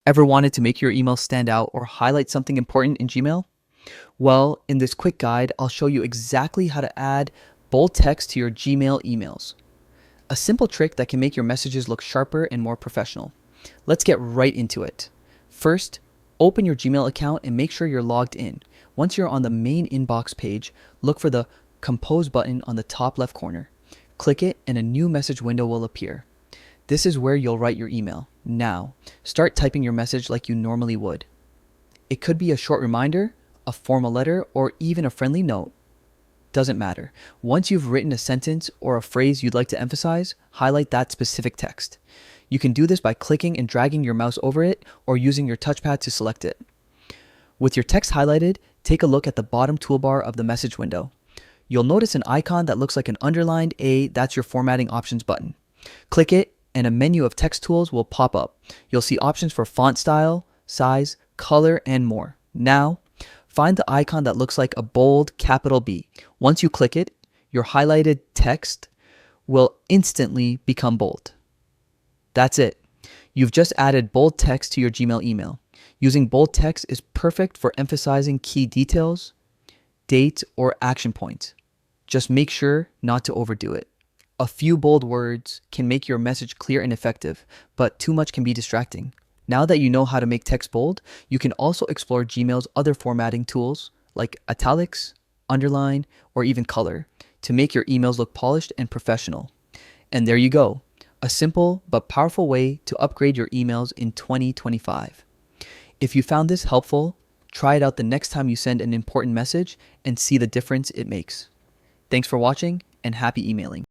Ever wanted to make your email stand out or highlight something important in Gmail? Well, in this quick guide, I'll show you exactly how to add bold text to your Gmail emails. A simple trick that can make your messages look sharper and more professional. Let's get right into it. First, open your Gmail account and make sure you're logged in. Once you're on the main inbox page, look for the Compose button on the top left corner. Click it and a new message window will appear. This is where you'll write your email. Now, start typing your message like you normally would. It could be a short reminder, a formal letter, or even a friendly note. Doesn't matter. Once you've written a sentence or a phrase you'd like to emphasize, highlight that specific text. You can do this by clicking and dragging your mouse over it or using your touchpad to select it. With your text highlighted, take a look at the bottom toolbar of the message window. You'll notice an icon that looks like an underlined A. That's your formatting options button. Click it and a menu of text tools will pop up. You'll see options for font style, size, color, and more. Now, find the icon that looks like a bold capital B. Once you click it, your highlighted text will instantly become bold. That's it. You've just added bold text to your Gmail email. Using bold text is perfect for emphasizing key details, date, or action points. Just make sure not to overdo it. A few bold words can make your message clear and effective, but too much can be distracting. Now that you know how to make text bold, you can also explore Gmail's other formatting tools like italics, underline, or even color to make your emails look polished and professional. And there you go, a simple but powerful way to upgrade your emails in 2025. If you found this helpful, try it out the next time you send an important message and see the difference it makes. Thanks for watching and happy emailing.